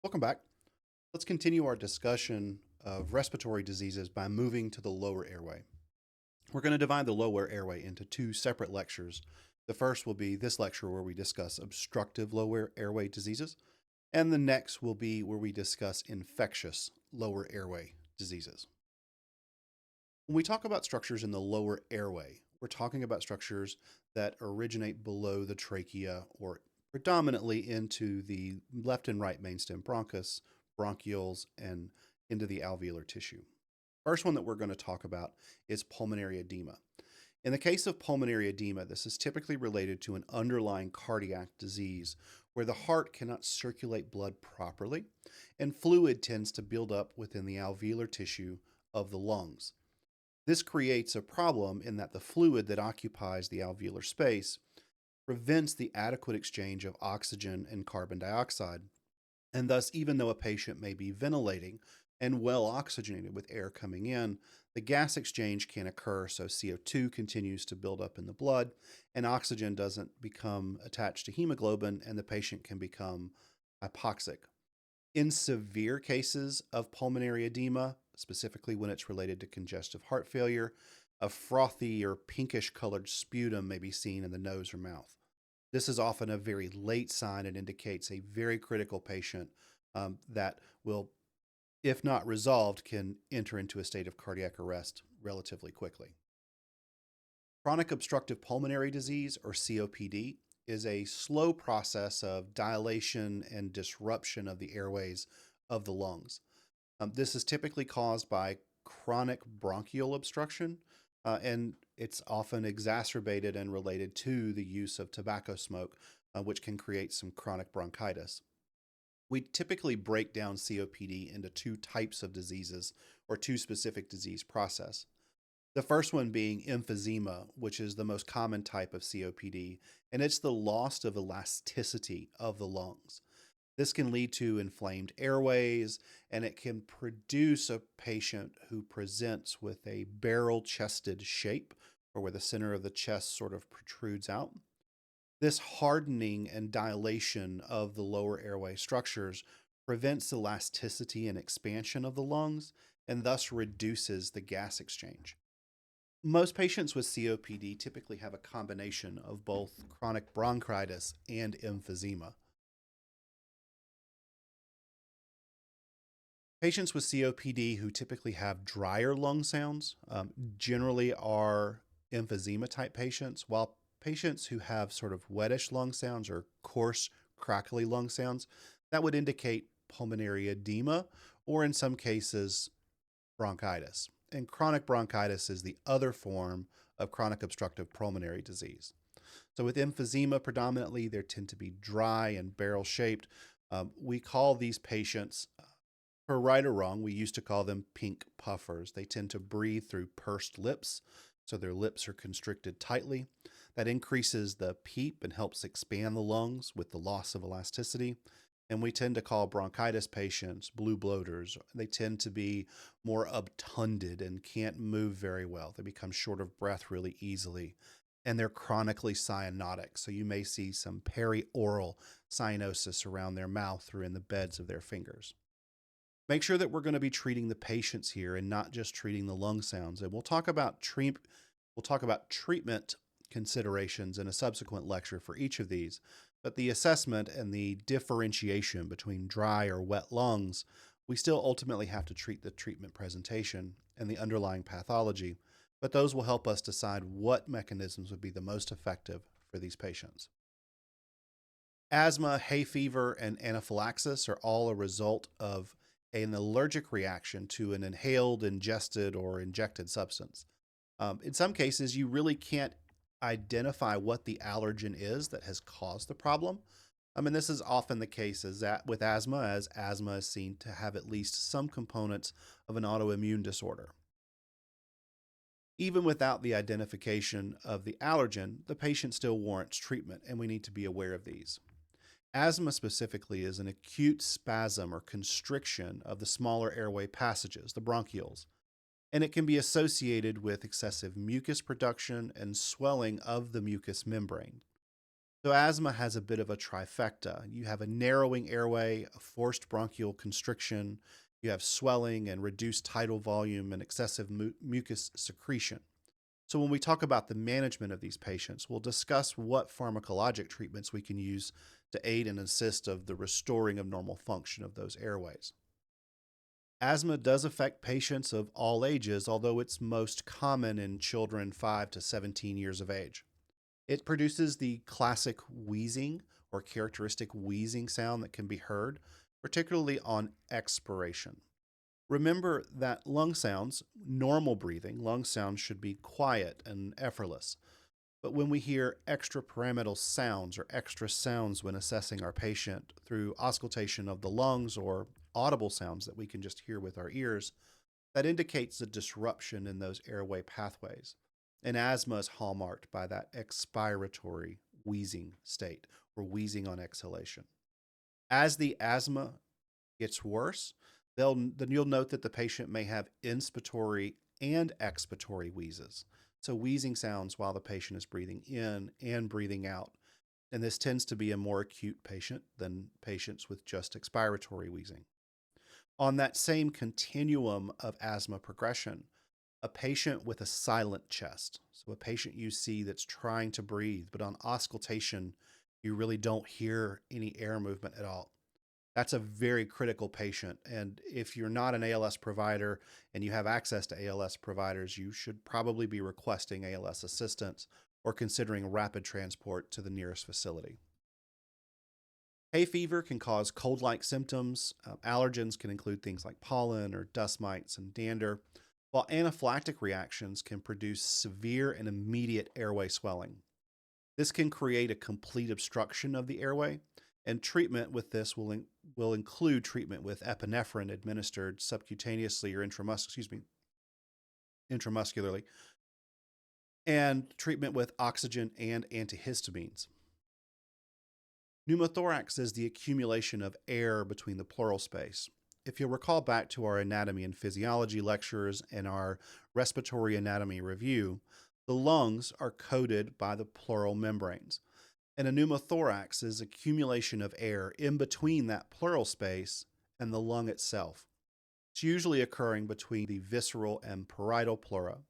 Welcome back. Let's continue our discussion of respiratory diseases by moving to the lower airway. We're going to divide the lower airway into two separate lectures. The first will be this lecture where we discuss obstructive lower airway diseases, and the next will be where we discuss infectious lower airway diseases. When we talk about structures in the lower airway, we're talking about structures that originate below the trachea or predominantly into the left and right mainstem bronchus, bronchioles, and into the alveolar tissue. First one that we're going to talk about is pulmonary edema. In the case of pulmonary edema, this is typically related to an underlying cardiac disease where the heart cannot circulate blood properly and fluid tends to build up within the alveolar tissue of the lungs. This creates a problem in that the fluid that occupies the alveolar space prevents the adequate exchange of oxygen and carbon dioxide. And thus, even though a patient may be ventilating and well oxygenated with air coming in, the gas exchange can't occur, so CO2 continues to build up in the blood, and oxygen doesn't become attached to hemoglobin, and the patient can become hypoxic. In severe cases of pulmonary edema, specifically when it's related to congestive heart failure, a frothy or pinkish colored sputum may be seen in the nose or mouth. This is often a very late sign and indicates a very critical patient that will, if not resolved, can enter into a state of cardiac arrest relatively quickly. Chronic obstructive pulmonary disease, or COPD, is a slow process of dilation and disruption of the airways of the lungs. This is typically caused by chronic bronchial obstruction, and it's often exacerbated and related to the use of tobacco smoke, which can create some chronic bronchitis. We typically break down COPD into two types of diseases or two specific disease process. The first one being emphysema, which is the most common type of COPD, and it's the loss of elasticity of the lungs. This can lead to inflamed airways, and it can produce a patient who presents with a barrel-chested shape, or where the center of the chest sort of protrudes out. This hardening and dilation of the lower airway structures prevents elasticity and expansion of the lungs, and thus reduces the gas exchange. Most patients with COPD typically have a combination of both chronic bronchitis and emphysema. Patients with COPD who typically have drier lung sounds generally are emphysema type patients, while patients who have sort of wettish lung sounds or coarse, crackly lung sounds, that would indicate pulmonary edema or in some cases bronchitis. And chronic bronchitis is the other form of chronic obstructive pulmonary disease. So with emphysema predominantly, they tend to be dry and barrel shaped. We call these patients, for right or wrong, we used to call them pink puffers. They tend to breathe through pursed lips, so their lips are constricted tightly. That increases the PEEP and helps expand the lungs with the loss of elasticity. And we tend to call bronchitis patients blue bloaters. They tend to be more obtunded and can't move very well. They become short of breath really easily. And they're chronically cyanotic. So you may see some perioral cyanosis around their mouth or in the beds of their fingers. Make sure that we're going to be treating the patients here and not just treating the lung sounds. And we'll talk about treatment considerations in a subsequent lecture for each of these. But the assessment and the differentiation between dry or wet lungs, we still ultimately have to treat the treatment presentation and the underlying pathology, but those will help us decide what mechanisms would be the most effective for these patients. Asthma, hay fever, and anaphylaxis are all a result of an allergic reaction to an inhaled, ingested, or injected substance. In some cases, you really can't identify what the allergen is that has caused the problem. And this is often the case with asthma, as asthma is seen to have at least some components of an autoimmune disorder. Even without the identification of the allergen, the patient still warrants treatment, and we need to be aware of these. Asthma specifically is an acute spasm or constriction of the smaller airway passages, the bronchioles, and it can be associated with excessive mucus production and swelling of the mucous membrane. So asthma has a bit of a trifecta. You have a narrowing airway, a forced bronchial constriction, you have swelling and reduced tidal volume and excessive mucus secretion. So when we talk about the management of these patients, we'll discuss what pharmacologic treatments we can use to aid and assist of the restoring of normal function of those airways. Asthma does affect patients of all ages, although it's most common in children 5 to 17 years of age. It produces the classic wheezing or characteristic wheezing sound that can be heard, particularly on expiration. Remember that lung sounds, normal breathing, lung sounds should be quiet and effortless. But when we hear extrapyramidal sounds or extra sounds when assessing our patient through auscultation of the lungs or audible sounds that we can just hear with our ears, that indicates a disruption in those airway pathways. And asthma is hallmarked by that expiratory wheezing state or wheezing on exhalation. As the asthma gets worse, then you'll note that the patient may have inspiratory and expiratory wheezes. So wheezing sounds while the patient is breathing in and breathing out. And this tends to be a more acute patient than patients with just expiratory wheezing. On that same continuum of asthma progression, a patient with a silent chest, so a patient you see that's trying to breathe, but on auscultation, you really don't hear any air movement at all. That's a very critical patient. And if you're not an ALS provider and you have access to ALS providers, you should probably be requesting ALS assistance or considering rapid transport to the nearest facility. Hay fever can cause cold-like symptoms. Allergens can include things like pollen or dust mites and dander, while anaphylactic reactions can produce severe and immediate airway swelling. This can create a complete obstruction of the airway, and treatment with this will include treatment with epinephrine administered subcutaneously or intramuscularly, and treatment with oxygen and antihistamines. Pneumothorax is the accumulation of air between the pleural space. If you'll recall back to our anatomy and physiology lectures and our respiratory anatomy review, the lungs are coated by the pleural membranes. And a pneumothorax is accumulation of air in between that pleural space and the lung itself. It's usually occurring between the visceral and parietal pleura,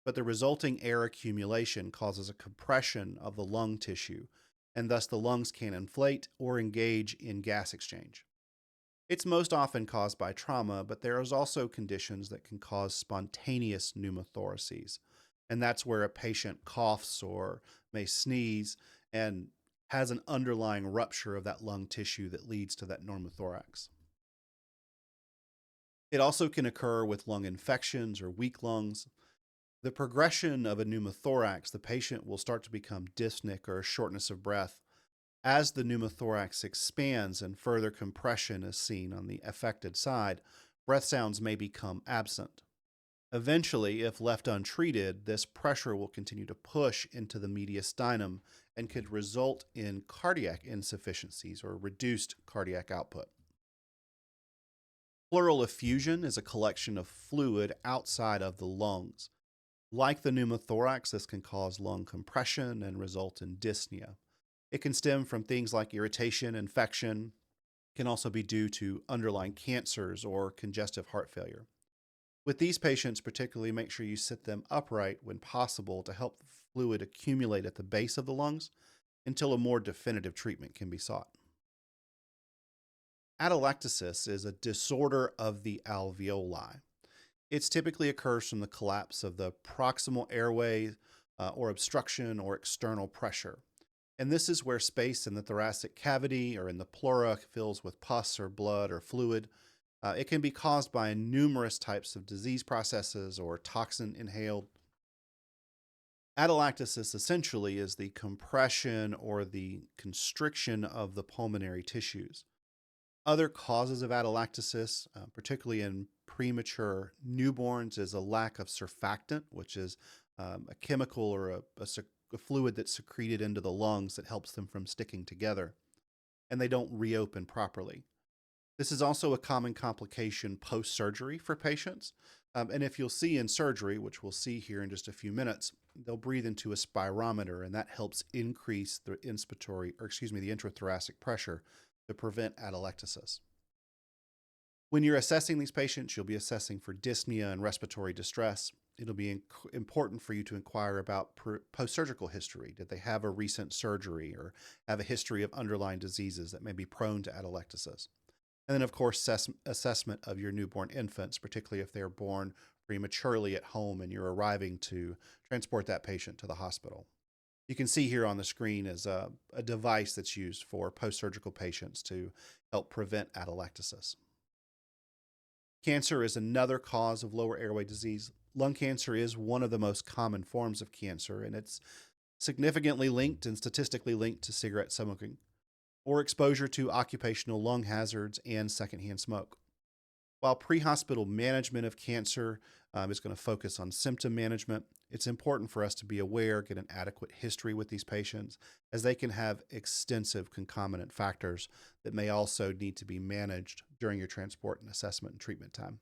but the resulting air accumulation causes a compression of the lung tissue, and thus the lungs can inflate or engage in gas exchange. It's most often caused by trauma, but there is also conditions that can cause spontaneous pneumothoraces, and that's where a patient coughs or may sneeze and has an underlying rupture of that lung tissue that leads to that pneumothorax. It also can occur with lung infections or weak lungs. The progression of a pneumothorax, the patient will start to become dyspneic or shortness of breath. As the pneumothorax expands and further compression is seen on the affected side, breath sounds may become absent. Eventually, if left untreated, this pressure will continue to push into the mediastinum and could result in cardiac insufficiencies or reduced cardiac output. Pleural effusion is a collection of fluid outside of the lungs. Like the pneumothorax, this can cause lung compression and result in dyspnea. It can stem from things like irritation, infection, can also be due to underlying cancers or congestive heart failure. With these patients, particularly, make sure you sit them upright when possible to help the fluid accumulate at the base of the lungs until a more definitive treatment can be sought. Atelectasis is a disorder of the alveoli. It typically occurs from the collapse of the proximal airway or obstruction or external pressure. And this is where space in the thoracic cavity or in the pleura fills with pus or blood or fluid. It can be caused by numerous types of disease processes or toxin inhaled. Atelectasis essentially is the compression or the constriction of the pulmonary tissues. Other causes of atelectasis, particularly in premature newborns, is a lack of surfactant, which is a chemical or a fluid that's secreted into the lungs that helps them from sticking together, and they don't reopen properly. This is also a common complication post-surgery for patients. And if you'll see in surgery, which we'll see here in just a few minutes, they'll breathe into a spirometer, and that helps increase the the intrathoracic pressure to prevent atelectasis. When you're assessing these patients, you'll be assessing for dyspnea and respiratory distress. It'll be important for you to inquire about post-surgical history. Did they have a recent surgery or have a history of underlying diseases that may be prone to atelectasis? And then, of course, assessment of your newborn infants, particularly if they're born prematurely at home and you're arriving to transport that patient to the hospital. You can see here on the screen is a device that's used for post-surgical patients to help prevent atelectasis. Cancer is another cause of lower airway disease. Lung cancer is one of the most common forms of cancer, and it's significantly linked and statistically linked to cigarette smoking or exposure to occupational lung hazards and secondhand smoke. While pre-hospital management of cancer is going to focus on symptom management, it's important for us to be aware, get an adequate history with these patients, as they can have extensive concomitant factors that may also need to be managed during your transport and assessment and treatment time.